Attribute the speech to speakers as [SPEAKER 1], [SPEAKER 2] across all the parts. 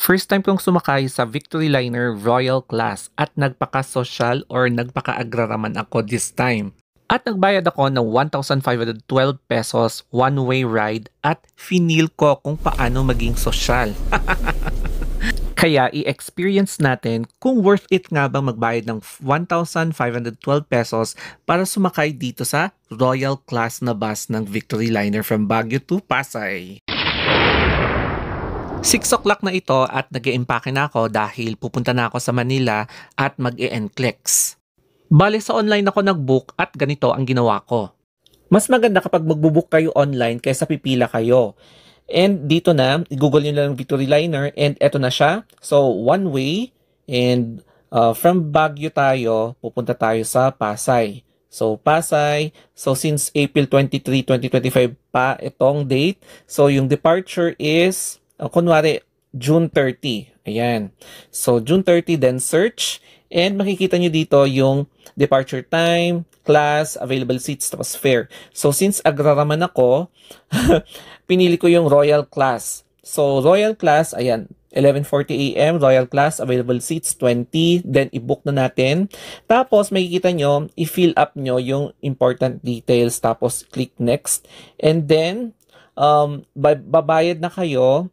[SPEAKER 1] First time kong sumakay sa Victory Liner Royal Class at nagpaka-social or nagpaka-agraraman ako this time. At nagbayad ako ng 1,512 pesos one-way ride at finil ko kung paano maging sosyal. Kaya i-experience natin kung worth it nga bang magbayad ng 1,512 pesos para sumakay dito sa Royal Class na bus ng Victory Liner from Baguio to Pasay. 6 o'clock na ito at nag-iimpake na ako dahil pupunta na ako sa Manila at mag-e-NCLEX. Bale sa online ako nag-book at ganito ang ginawa ko. Mas maganda kapag magbubook kayo online kaysa pipila kayo. And dito na, i-google nyo lang Victory Liner and eto na siya. So one way and from Baguio tayo, pupunta tayo sa Pasay. So Pasay, so since April 23, 2025 pa itong date. So yung departure is kunwari, June 30. Ayan. So, June 30, then search. And makikita nyo dito yung departure time, class, available seats, tapos fare. So, since agraraman ako, pinili ko yung Royal Class. So, Royal Class, ayan, 11:40 AM, Royal Class, available seats, 20. Then, i-book na natin. Tapos, makikita nyo, i-fill up nyo yung important details. Tapos, click next. And then, babayad na kayo.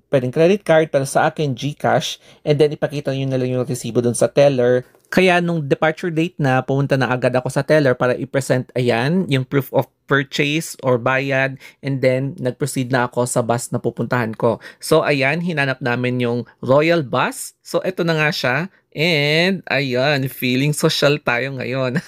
[SPEAKER 1] Pwedeng credit card, pero sa akin GCash, and then ipakita nyo na lang yung resibo dun sa teller. Kaya nung departure date na, pumunta na agad ako sa teller para i-present, ayan, yung proof of purchase or bayad, and then nag-proceed na ako sa bus na pupuntahan ko. So ayan, hinanap namin yung Royal Bus. So eto na nga siya, and ayan, feeling social tayo ngayon.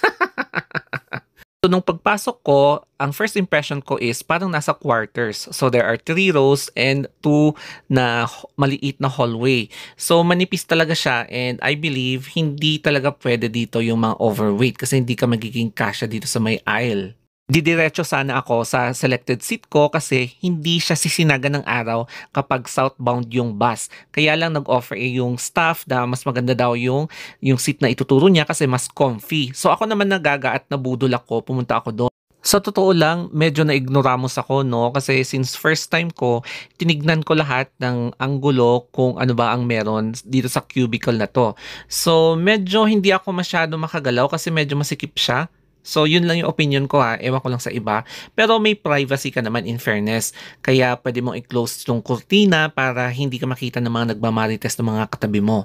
[SPEAKER 1] So, nung pagpasok ko, ang first impression ko is parang nasa quarters. So, there are 3 rows and 2 na maliit na hallway. So, manipis talaga siya and I believe hindi talaga pwede dito yung mga overweight kasi hindi ka magiging kasya dito sa may aisle. Didiretso sana ako sa selected seat ko kasi hindi siya sisinaga ng araw kapag southbound yung bus. Kaya lang nag-offer yung staff na mas maganda daw yung seat na ituturo niya kasi mas comfy. So ako naman nagaga at nabudol ako, pumunta ako doon. Sa totoo lang, medyo na-ignoramos ako, no? Kasi since first time ko, tinignan ko lahat ng anggulo kung ano ba ang meron dito sa cubicle na to. So medyo hindi ako masyado makagalaw kasi medyo masikip siya. So, yun lang yung opinion ko ha. Ewan ko lang sa iba. Pero may privacy ka naman in fairness. Kaya pwede mong i-close yung kurtina para hindi ka makita ng mga nagmamarites ng mga katabi mo.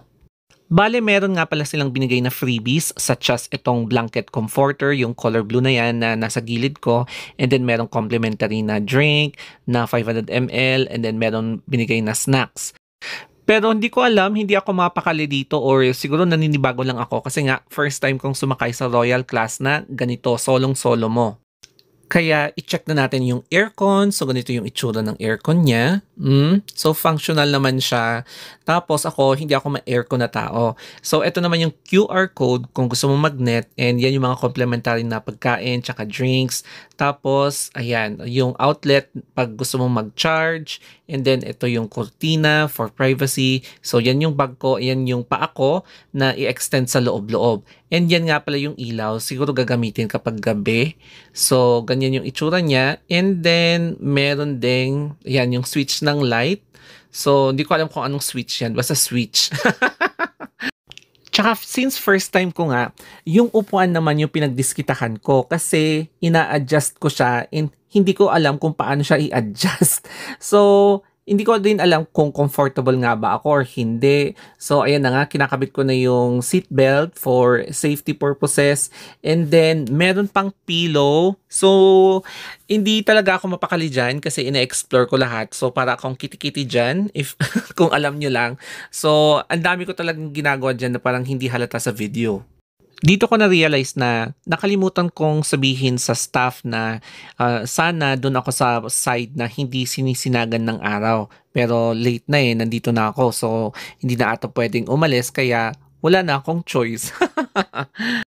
[SPEAKER 1] Bale, meron nga pala silang binigay na freebies such as itong blanket comforter, yung color blue na yan na nasa gilid ko. And then meron complimentary na drink na 500 ml and then meron binigay na snacks. Pero hindi ko alam, hindi ako mapakali dito or siguro naninibago lang ako kasi nga first time kong sumakay sa Royal Class na ganito, solong-solo mo. Kaya i-check na natin yung aircon. So ganito yung itsura ng aircon niya. So functional naman siya. Tapos ako, hindi ako ma-aircon na tao. So ito naman yung QR code kung gusto mo magnet. And yan yung mga complimentary na pagkain, tsaka drinks. Tapos, ayan, yung outlet pag gusto mo mag-charge. And then ito yung cortina for privacy. So yan yung bag ko, yan yung paa ko na i-extend sa loob-loob. And yan nga pala yung ilaw. Siguro gagamitin kapag gabi. So ganyan yung itsura niya. And then meron ding, yan yung switch ng light. So hindi ko alam kung anong switch yan. Basta switch. Tsaka since first time ko nga, yung upuan naman yung pinagdiskitahan ko kasi ina-adjust ko siya and hindi ko alam kung paano siya i-adjust. So, hindi ko din alam kung comfortable nga ba ako or hindi. So, ayan na nga, kinakabit ko na yung seatbelt for safety purposes. And then, meron pang pillow. So, hindi talaga ako mapakali dyan kasi ina-explore ko lahat. So, para akong kitty-kitty dyan, if, kung alam nyo lang. So, ang dami ko talagang ginagawa dyan na parang hindi halata sa video. Dito ko na-realize na nakalimutan kong sabihin sa staff na sana doon ako sa side na hindi sinisinagan ng araw. Pero late na nandito na ako. So, hindi na ata pwedeng umalis kaya wala na akong choice.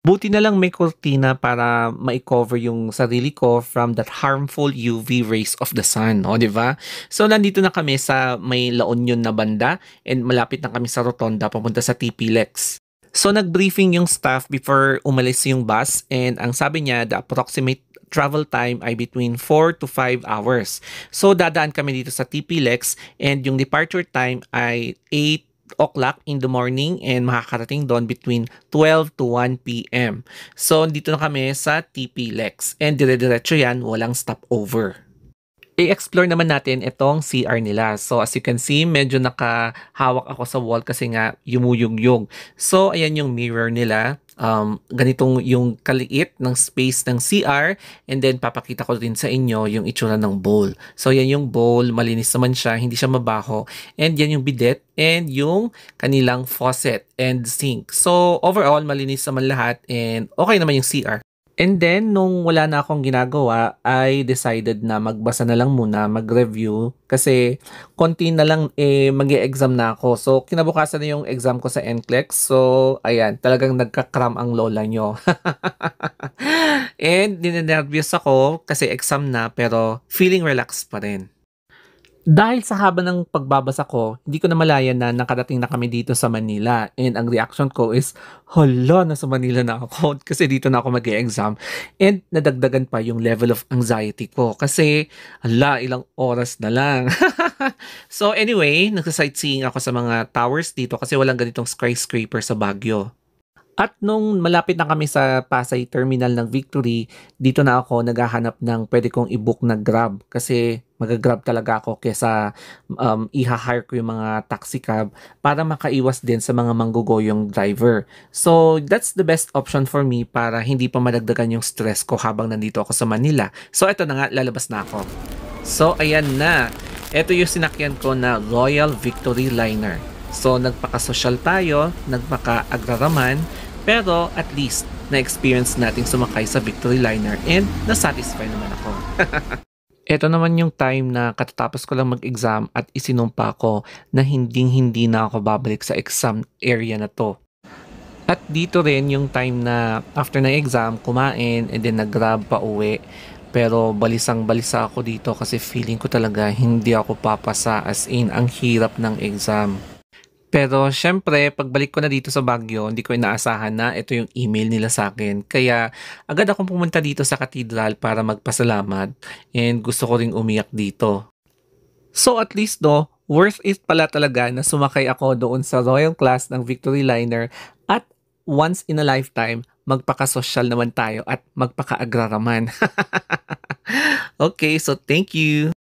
[SPEAKER 1] Buti na lang may kurtina para ma-cover yung sarili ko from that harmful UV rays of the sun. O, di ba? So, nandito na kami sa may La Union na banda and malapit na kami sa Rotonda papunta sa TP Lex. So, nag-briefing yung staff before umalis yung bus and ang sabi niya, the approximate travel time ay between 4 to 5 hours. So dadaan kami dito sa TP Lex and yung departure time ay 8 o'clock in the morning and makakarating doon between 12 to 1 p.m. So dito na kami sa TP Lex and dire-diretso yan, walang stopover. I-explore naman natin itong CR nila. So as you can see, medyo nakahawak ako sa wall kasi nga yumuyugyug. So ayan yung mirror nila. Ganitong yung kaliit ng space ng CR and then papakita ko din sa inyo yung itsura ng bowl. So yan yung bowl, malinis naman siya, hindi siya mabaho. And yan yung bidet and yung kanilang faucet and sink. So overall, malinis naman lahat and okay naman yung CR. And then, nung wala na akong ginagawa, I decided na magbasa na lang muna, mag-review. Kasi, konti na lang mag-e-exam na ako. So, kinabukasan na yung exam ko sa NCLEX. So, ayan, talagang nagka-cram ang lola nyo. And, ninenervyos ako kasi exam na, pero feeling relaxed pa rin. Dahil sa haba ng pagbabasa ko, hindi ko na malayan na nakarating na kami dito sa Manila. And ang reaction ko is, hala, nasa Manila na ako kasi dito na ako mag-e-exam. And nadagdagan pa yung level of anxiety ko kasi, hala, ilang oras na lang. So anyway, nagsa-sightseeing ako sa mga towers dito kasi walang ganitong skyscraper sa Baguio. At nung malapit na kami sa Pasay Terminal ng Victory, dito na ako naghahanap ng pwede kong i-book na Grab kasi mag-grab talaga ako kesa i-hire ko yung mga taxi cab para makaiwas din sa mga manggugoyong driver. So that's the best option for me para hindi pa madagdagan yung stress ko habang nandito ako sa Manila. So eto na nga, lalabas na ako. So ayan na, eto yung sinakyan ko na Royal Victory Liner. So nagpaka-social tayo, nagpaka-agraraman, pero at least na-experience nating sumakay sa Victory Liner and na-satisfy naman ako. Ito naman yung time na katatapos ko lang mag-exam at isinumpa ko na hindi na ako babalik sa exam area na to. At dito rin yung time na after na exam, kumain and then nag-grab pa uwi. Pero balisang-balisa ako dito kasi feeling ko talaga hindi ako papasa, as in ang hirap ng exam. Pero syempre, pagbalik ko na dito sa Baguio, hindi ko inaasahan na ito yung email nila sa akin. Kaya agad akong pumunta dito sa Cathedral para magpasalamat and gusto ko ring umiyak dito. So at least no, worth it pala talaga na sumakay ako doon sa Royal Class ng Victory Liner at once in a lifetime, magpaka-social naman tayo at magpaka-agraraman. Okay, so thank you!